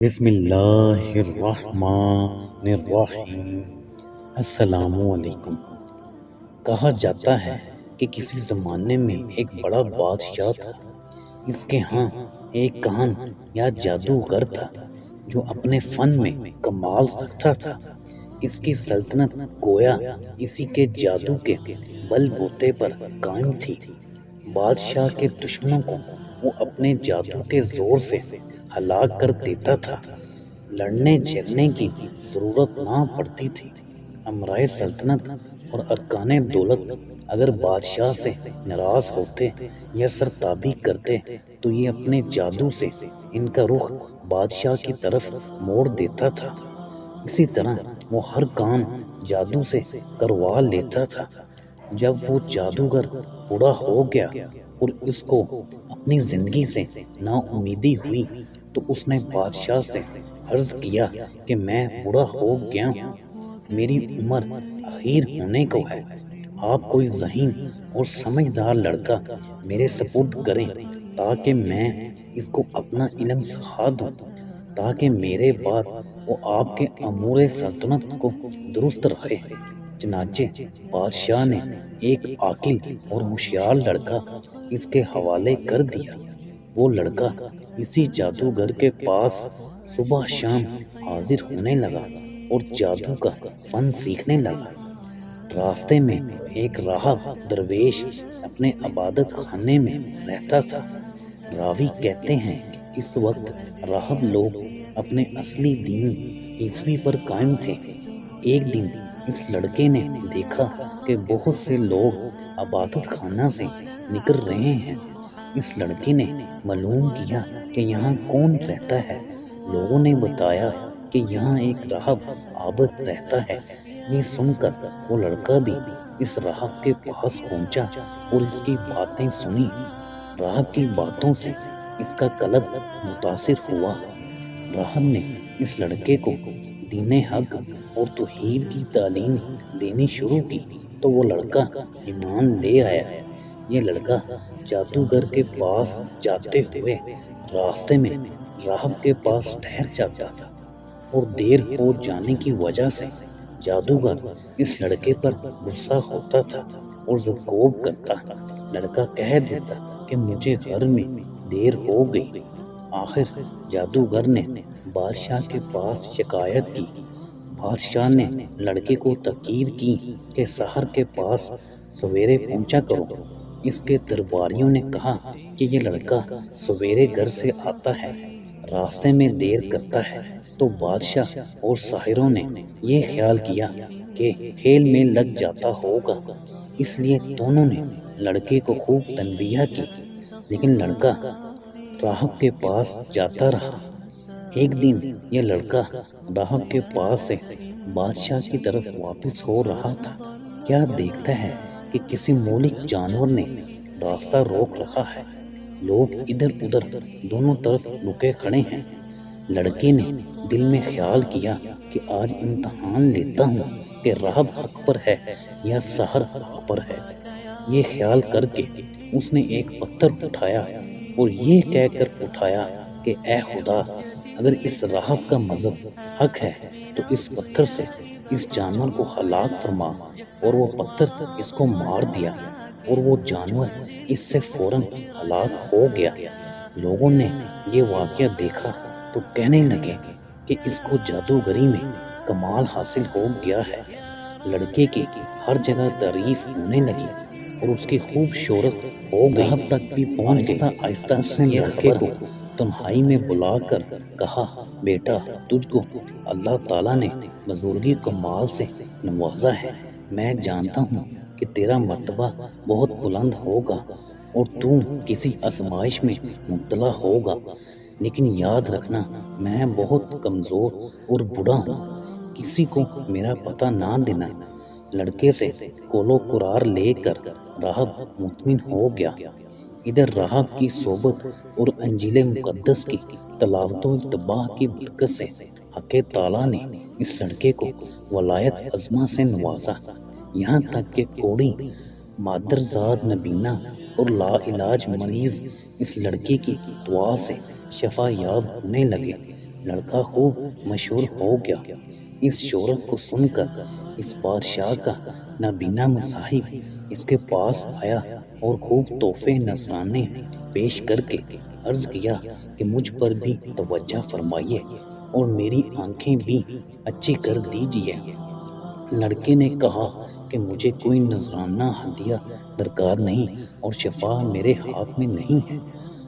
بسم اللہ الرحمن الرحیم۔ السلام علیکم۔ کہا جاتا ہے کہ کسی زمانے میں ایک بڑا بادشاہ تھا۔ اس کے ہاں ایک کہن یا جادوگر تھا جو اپنے فن میں کمال رکھتا تھا۔ اس کی سلطنت گویا اسی کے جادو کے بل بوتے پر قائم تھی۔ بادشاہ کے دشمنوں کو وہ اپنے جادو کے زور سے ہلاک کر دیتا تھا۔ لڑنے جھگڑنے کی ضرورت نہ پڑتی تھی۔ امرائے سلطنت اور ارکان دولت اگر بادشاہ سے ناراض ہوتے یا سرتابی کرتے تو یہ اپنے جادو سے ان کا رخ بادشاہ کی طرف موڑ دیتا تھا۔ اسی طرح وہ ہر کام جادو سے کروا لیتا تھا۔ جب وہ جادوگر بوڑھا ہو گیا اور اس کو اپنی زندگی سے نا امیدی ہوئی تو اس نے بادشاہ سے عرض کیا کہ میں بوڑھا ہو گیا ہوں، میری عمر اخیر ہونے کو ہے، آپ کوئی ذہین اور سمجھدار لڑکا میرے سپرد کریں تاکہ میں اس کو اپنا علم سکھا دوں، تاکہ میرے بعد وہ آپ کے امور سلطنت کو درست رکھے۔ چنانچہ بادشاہ نے ایک عاقل اور ہوشیار لڑکا اس کے حوالے کر دیا۔ وہ لڑکا اسی جادوگر کے پاس صبح شام حاضر ہونے لگا اور جادو کا فن سیکھنے لگا۔ راستے میں ایک راہب درویش اپنے عبادت خانے میں رہتا تھا۔ راوی کہتے ہیں کہ اس وقت راہب لوگ اپنے اصلی دین عیسوی پر قائم تھے۔ ایک دن اس لڑکے نے دیکھا کہ بہت سے لوگ عبادت خانہ سے نکل رہے ہیں۔ اس لڑکے نے معلوم کیا کہ یہاں کون رہتا ہے۔ لوگوں نے بتایا کہ یہاں ایک راہب عابد رہتا ہے۔ یہ سن کر وہ لڑکا بھی اس راہب کے پاس پہنچا اور اس کی باتیں سنی۔ راہب کی باتوں سے اس کا قلب متاثر ہوا۔ راہب نے اس لڑکے کو دین حق اور توحید کی تعلیم دینی شروع کی تو وہ لڑکا ایمان لے آیا۔ یہ لڑکا جادوگر کے پاس جاتے ہوئے راستے میں راہب کے پاس ٹھہر جاتا تھا اور دیر ہو جانے کی وجہ سے جادوگر اس لڑکے پر غصہ ہوتا تھا اور زدگوب کرتا۔ لڑکا کہہ دیتا کہ مجھے گھر میں دیر ہو گئی۔ آخر جادوگر نے بادشاہ کے پاس شکایت کی۔ بادشاہ نے لڑکے کو تاکید کی کہ سحر کے پاس سویرے پہنچا کرو۔ اس کے درباریوں نے کہا کہ یہ لڑکا سویرے گھر سے آتا ہے، راستے میں دیر کرتا ہے، تو بادشاہ اور ساحروں نے یہ خیال کیا کہ کھیل میں لگ جاتا ہوگا، اس لیے دونوں نے لڑکے کو خوب تنبیہ کی، لیکن لڑکا راہب کے پاس جاتا رہا۔ ایک دن یہ لڑکا راہب کے پاس سے بادشاہ کی طرف واپس ہو رہا تھا۔ کیا دیکھتا ہے کہ کسی مولک جانور نے راستہ روک رکھا ہے۔ لوگ ادھر ادھر دونوں طرف رکے کھڑے ہیں۔ لڑکے نے دل میں خیال کیا کہ آج امتحان لیتا ہوں کہ راہب حق پر ہے یا سحر حق پر ہے۔ یہ خیال کر کے اس نے ایک پتھر اٹھایا اور یہ کہہ کر اٹھایا کہ اے خدا، اگر اس راہب کا مذہب حق ہے تو اس پتھر سے اس جانور کو ہلاک فرما، اور وہ پتھر اس کو مار دیا اور وہ جانور اس سے فوراً ہلاک ہو گیا۔ لوگوں نے یہ واقعہ دیکھا تو کہنے لگے کہ اس کو جادوگری میں کمال حاصل ہو گیا ہے۔ لڑکے کی ہر جگہ تعریف ہونے لگی اور اس کی خوب شہرت ہو گئی۔ راہب تک بھی پہنچ گئی۔ آہستہ اس نے لڑکے کو تنہائی میں بلا کر کہا، بیٹا، تجھ کو اللہ تعالیٰ نے بزرگی کمال سے نوازا ہے۔ میں جانتا ہوں کہ تیرا مرتبہ بہت بلند ہوگا اور تو کسی آزمائش میں مبتلا ہوگا، لیکن یاد رکھنا میں بہت کمزور اور بوڑھا ہوں، کسی کو میرا پتہ نہ دینا۔ لڑکے سے قول و قرار لے کر راہب مطمئن ہو گیا۔ ادھر راہب کی صحبت اور انجیل مقدس کی تلاوت و اتباع کی برکت سے حق تعالیٰ نے اس لڑکے کو ولایت عظمیٰ سے نوازا، یہاں تک کہ کوڑی، مادرزاد نابینا اور لا علاج مریض اس لڑکے کی دعا سے شفا یاب ہونے لگے۔ لڑکا خوب مشہور ہو گیا۔ اس شہرت کو سن کر اس بادشاہ کا نابینا مصاحب اس کے پاس آیا اور خوب تحفے نذرانے پیش کر کے عرض کیا کہ مجھ پر بھی توجہ فرمائیے اور میری آنکھیں بھی اچھی کر دیجیے۔ لڑکے نے کہا کہ مجھے کوئی نذرانہ ہدیہ درکار نہیں اور شفا میرے ہاتھ میں نہیں ہے۔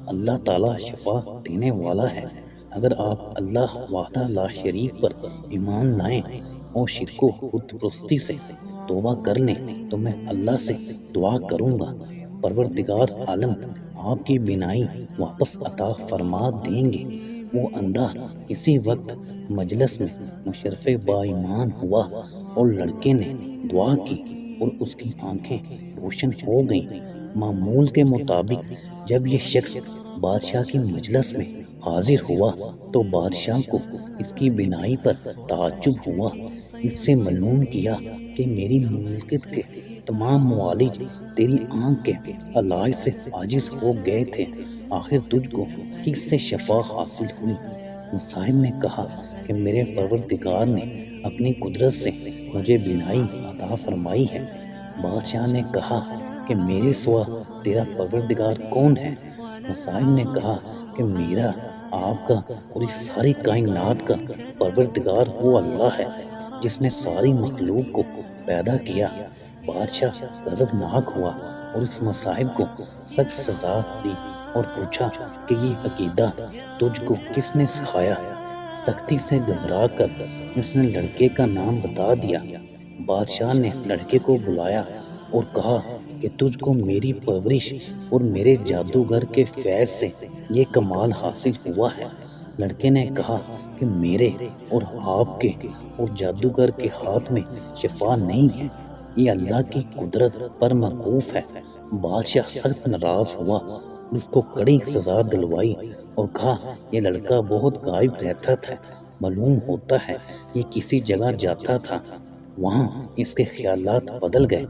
اللہ تعالیٰ شفا دینے والا ہے۔ اگر آپ اللہ وحدہ لا شریک پر ایمان لائیں اور شرک و بت پرستی سے توبہ کر لیں تو میں اللہ سے دعا کروں گا، پروردگار عالم آپ کی بینائی واپس عطا فرما دیں گے۔ وہ اندھا اسی وقت مجلس میں مشرف با ایمان ہوا اور لڑکے نے دعا کی اور اس کی آنکھیں روشن ہو گئیں۔ معمول کے مطابق جب یہ شخص بادشاہ کی مجلس میں حاضر ہوا تو بادشاہ کو اس کی بینائی پر تعجب ہوا۔ اس سے معلوم کیا کہ میری مملکت کے تمام معالج تیری آنکھ کے علاج سے عاجز ہو گئے تھے، آخر تجھ کو کس سے شفا حاصل ہوئی؟ مصاحب نے کہا کہ میرے پروردگار نے اپنی قدرت سے مجھے بینائی عطا فرمائی ہے۔ بادشاہ نے کہا کہ میرے سوا تیرا پروردگار کون ہے؟ مصاحب نے کہا کہ میرا، آپ کا اور اس ساری کائنات کا پروردگار وہ اللہ ہے جس نے ساری مخلوق کو پیدا کیا۔ بادشاہ غضبناک ہوا اور اس مصاحب کو سخت سزا دی اور پوچھا کہ یہ عقیدہ تجھ کو کس نے سکھایا؟ سختی سے گھبرا کر اس نے لڑکے کا نام بتا دیا۔ بادشاہ نے لڑکے کو بلایا اور کہا کہ تجھ کو میری پرورش اور میرے جادوگر کے فیض سے یہ کمال حاصل ہوا ہے۔ لڑکے نے کہا کہ میرے اور آپ کے اور جادوگر کے ہاتھ میں شفا نہیں ہے، یہ اللہ کی قدرت پر موقوف ہے۔ بادشاہ سخت ناراض ہوا، اس کو کڑی سزا دلوائی اور کہا یہ لڑکا بہت غائب رہتا تھا، معلوم ہوتا ہے یہ کسی جگہ جاتا تھا، وہاں اس کے خیالات بدل گئے۔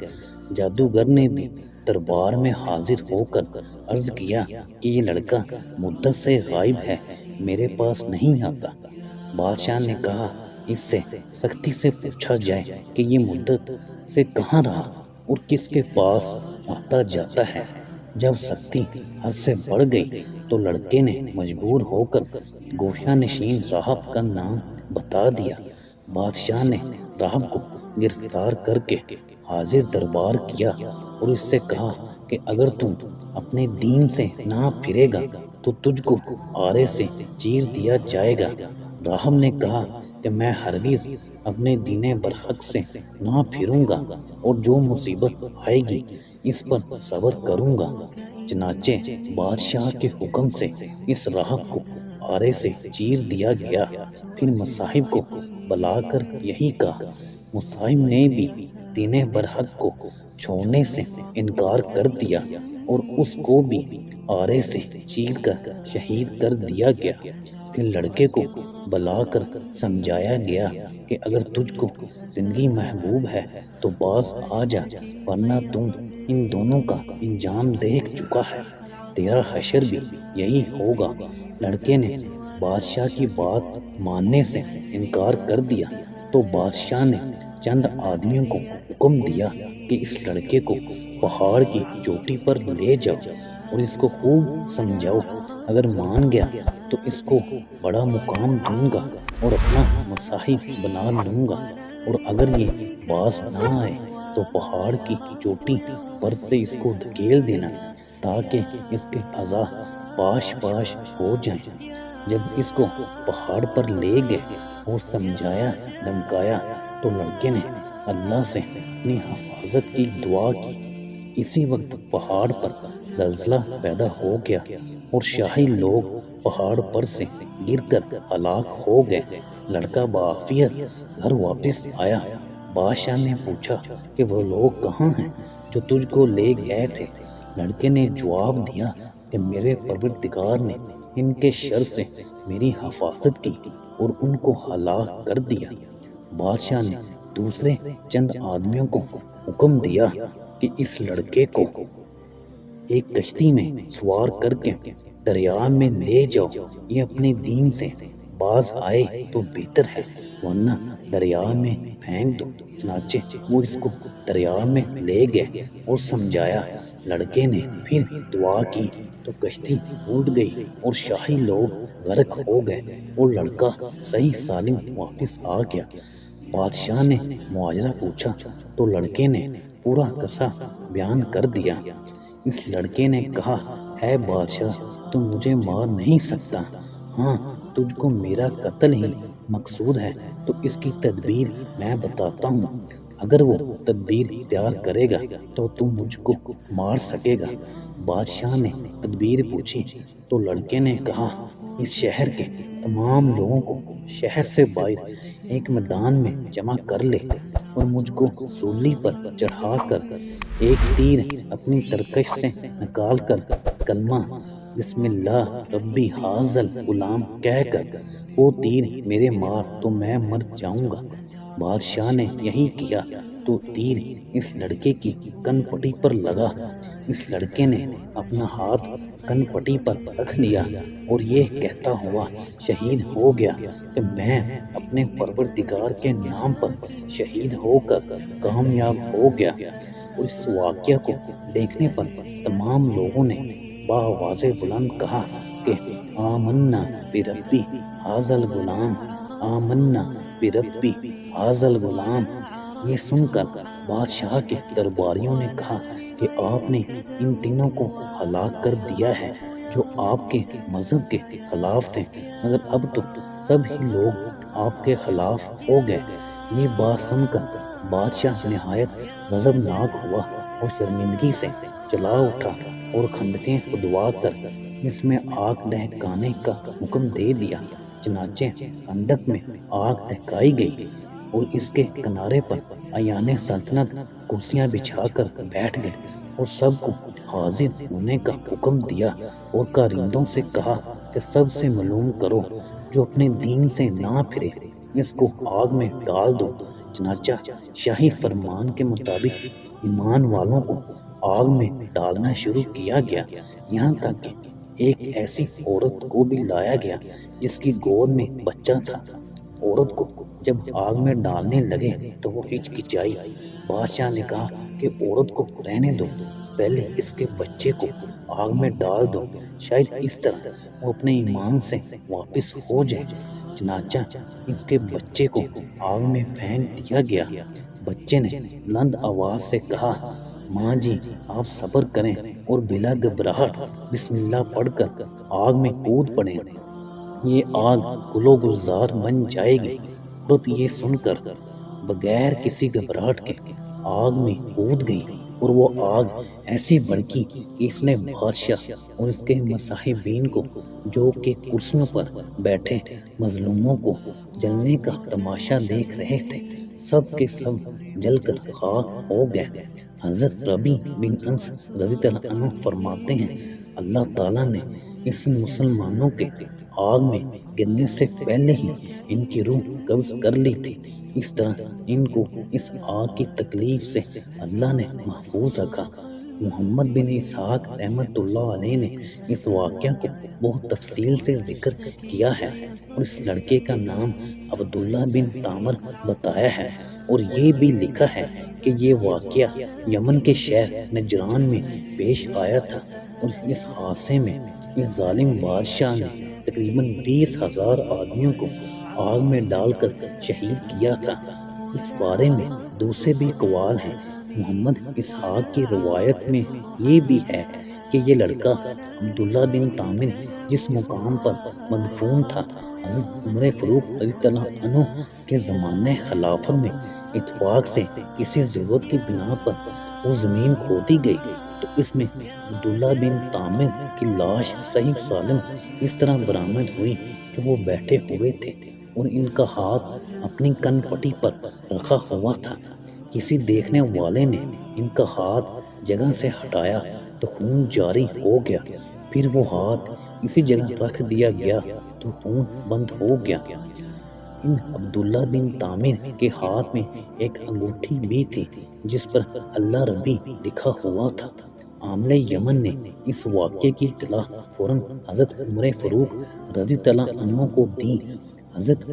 جادوگر نے بھی دربار میں حاضر ہو کر عرض کیا کہ یہ لڑکا مدت سے غائب ہے، میرے پاس نہیں آتا۔ بادشاہ نے کہا اس سے سختی سے پوچھا جائے کہ یہ مدت سے کہاں رہا اور کس کے پاس آتا جاتا ہے۔ جب سختی حد سے بڑھ گئی تو لڑکے نے مجبور ہو کر گوشہ نشین راہب کا نام بتا دیا۔ بادشاہ نے راہب کو گرفتار کر کے حاضر دربار کیا اور اس سے کہا کہ اگر تم اپنے دین سے نہ پھرے گا تو تجھ کو آرے سے چیر دیا جائے گا۔ راہب نے کہا کہ میں ہرگز اپنے دین برحق سے نہ پھروں گا اور جو مصیبت آئے گی اس پر صبر کروں گا۔ چنانچہ بادشاہ کے حکم سے اس راہب کو آرے سے چیر دیا گیا۔ پھر مصاحب کو بلا کر یہی کہا۔ مصاحب نے بھی دین برحق کو چھوڑنے سے انکار کر دیا اور اس کو بھی آرے سے چیر کر شہید کر دیا گیا۔ پھر لڑکے کو بلا کر سمجھایا گیا کہ اگر تجھ کو زندگی محبوب ہے تو باز آ جا، ورنہ تم ان دونوں کا انجام دیکھ چکا ہے، تیرا حشر بھی یہی ہوگا۔ لڑکے نے بادشاہ کی بات ماننے سے انکار کر دیا تو بادشاہ نے چند آدمیوں کو حکم دیا کہ اس لڑکے کو پہاڑ کی چوٹی پر لے جاؤ اور اس کو خوب سمجھاؤ، اگر مان گیا تو اس کو بڑا مقام دوں گا اور اپنا مصاحب بنا لوں گا، اور اگر یہ باز نہ آئے تو پہاڑ کی چوٹی پر سے اس کو دھکیل دینا تاکہ اس کے اعضاء پاش پاش ہو جائیں۔ جب اس کو پہاڑ پر لے گئے اور سمجھایا دھمکایا تو لڑکے نے اللہ سے اپنی حفاظت کی دعا کی۔ اسی وقت پہاڑ پر زلزلہ پیدا ہو گیا اور شاہی لوگ پہاڑ پر سے گر کر ہلاک ہو گئے۔ لڑکا بعافیت گھر واپس آیا۔ بادشاہ نے پوچھا کہ وہ لوگ کہاں ہیں جو تجھ کو لے گئے تھے؟ لڑکے نے جواب دیا کہ میرے پروردگار نے ان کے شر سے میری حفاظت کی اور ان کو ہلاک کر دیا۔ بادشاہ نے دوسرے چند آدمیوں کو حکم دیا کہ اس لڑکے کو ایک کشتی میں سوار کر کے دریا میں لے جاؤ، یہ اپنے دین سے باز آئے تو بہتر ہے ورنہ دریا میں پھینک دو۔ چنانچہ وہ اس کو دریا میں لے گئے اور سمجھایا۔ لڑکے نے پھر دعا کی تو کشتی الٹ گئی اور شاہی لوگ غرق ہو گئے اور لڑکا صحیح سالم واپس آ گیا۔ بادشاہ نے مواجرہ پوچھا تو لڑکے نے پورا قصہ بیان کر دیا۔ اس لڑکے نے کہا، اے بادشاہ، تو مجھے مار نہیں سکتا۔ ہاں، تجھ کو میرا قتل ہی مقصود ہے تو اس کی تدبیر میں بتاتا ہوں۔ اگر وہ تدبیر اختیار کرے گا تو تم مجھ کو مار سکے گا۔ بادشاہ نے تدبیر پوچھی تو لڑکے نے کہا، اس شہر کے تمام لوگوں کو شہر سے باہر ایک میدان میں جمع کر لے اور مجھ کو سولی پر چڑھا کر ایک تیر اپنی ترکش سے نکال کر کلمہ بسم اللہ ربی حاذل غلام کہہ کر وہ تیر میرے مار تو میں مر جاؤں گا۔ بادشاہ نے یہی کیا تو تیر اس لڑکے کی کن پٹی پر لگا۔ اس لڑکے نے اپنا ہاتھ کن پٹی پر رکھ لیا اور یہ کہتا ہوا شہید ہو گیا کہ میں اپنے پروردگار کے نام پر شہید ہو کر کامیاب ہو گیا۔ اور اس واقعہ کو دیکھنے پر تمام لوگوں نے بآواز بلند کہا کہ آمنا بربی حاذل غلام، آمنا بربی حاذل غلام۔ یہ سن کر بادشاہ کے درباریوں نے کہا کہ آپ نے ان تینوں کو ہلاک کر دیا ہے جو آپ کے مذہب کے خلاف تھے، مگر اب تو سب ہی لوگ آپ کے خلاف ہو گئے۔ یہ بات سن کر بادشاہ نہایت غضبناک ہوا اور شرمندگی سے چلا اٹھا اور خندقیں کھدوا کر اس میں آگ دہکانے کا حکم دے دیا۔ چنانچہ خندق میں آگ دہکائی گئی اور اس کے کنارے پر اعیان سلطنت کرسیاں بچھا کر بیٹھ گئے اور سب کو حاضر ہونے کا حکم دیا اور کارندوں سے کہا کہ سب سے معلوم کرو، جو اپنے دین سے نہ پھرے اس کو آگ میں ڈال دو۔ چنانچہ شاہی فرمان کے مطابق ایمان والوں کو آگ میں ڈالنا شروع کیا گیا، یہاں تک کہ ایک ایسی عورت کو بھی لایا گیا جس کی گود میں بچہ تھا۔ عورت کو جب آگ میں ڈالنے لگے تو وہ ہچکچائی۔ بادشاہ نے کہا کہ عورت کو رہنے دو، پہلے اس کے بچے کو آگ میں ڈال دو، شاید اس طرح وہ اپنے ایمان سے واپس ہو جائے۔ چنانچہ اس کے بچے کو آگ میں پھینک دیا گیا۔ بچے نے بلند آواز سے کہا، ماں جی آپ صبر کریں اور بلا گھبراہٹ بسم اللہ پڑھ کر آگ میں کود پڑیں، یہ آگ گل و گلزار بن جائے گی۔ عورت یہ سن کر بغیر کسی گھبراہٹ کے آگ میں کود گئی اور وہ آگ ایسی بھڑکی کہ اس نے بادشاہ اور اس کے مصاحبین کو جو کہ کرسیوں پر بیٹھے مظلوموں کو جلنے کا تماشا دیکھ رہے تھے، سب کے سب جل کر خاک ہو گئے۔ حضرت ربیع بن انس رضی اللہ عنہ فرماتے ہیں، اللہ تعالیٰ نے اس مسلمانوں کے آگ میں گرنے سے پہلے ہی ان کی روح قبض کر لی تھی، اس طرح ان کو اس آگ کی تکلیف سے اللہ نے محفوظ رکھا۔ محمد بن اسحاق رحمۃ اللہ علیہ نے اس واقعہ کو بہت تفصیل سے ذکر کیا ہے اور اس لڑکے کا نام عبداللہ بن تامر بتایا ہے، اور یہ بھی لکھا ہے کہ یہ واقعہ یمن کے شہر نجران میں پیش آیا تھا، اور اس حادثے میں اس ظالم بادشاہ نے تقریباً 20,000 آدمیوں کو آگ میں ڈال کر شہید کیا تھا۔ اس بارے میں دوسرے بھی اقوال ہیں۔ محمد اسحاق کی روایت میں یہ بھی ہے کہ یہ لڑکا عبداللہ بن تامر جس مقام پر مدفون تھا، حضرت عمر فاروق رضی اللہ عنہ کے زمانۂ خلافت میں اتفاق سے کسی ضرورت کی بنا پر وہ زمین کھودی گئی تو اس میں عبداللہ بن تامر کی لاش صحیح سالم اس طرح برآمد ہوئی کہ وہ بیٹھے ہوئے تھے اور ان کا ہاتھ اپنی کن پٹی پر رکھا ہوا تھا۔ کسی دیکھنے والے نے ان کا ہاتھ جگہ سے ہٹایا تو خون جاری ہو گیا، پھر وہ ہاتھ اسی جگہ رکھ دیا گیا تو خون بند ہو گیا۔ ان عبداللہ بن تامر کے ہاتھ میں ایک انگوٹھی بھی تھی جس پر اللہ ربی لکھا ہوا تھا۔ عامل یمن نے اس واقعے کی اطلاع فوراً حضرت عمر فاروق رضی اللہ عنہ کو دی حضرت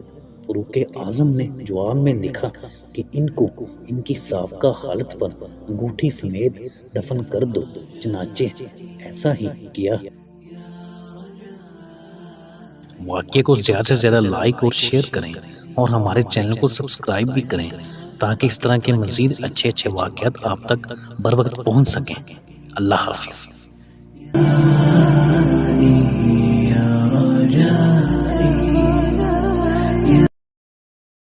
فاروق اعظم نے جواب میں لکھا کہ ان کو ان کی سابقہ حالت پر انگوٹھی سمیت دفن کر دو۔ چنانچہ ایسا ہی کیا۔ واقعے کو زیادہ سے زیادہ لائک اور شیئر کریں اور ہمارے چینل کو سبسکرائب بھی کریں تاکہ اس طرح کے مزید اچھے واقعات آپ تک بر وقت پہنچ سکیں۔ اللہ حافظ۔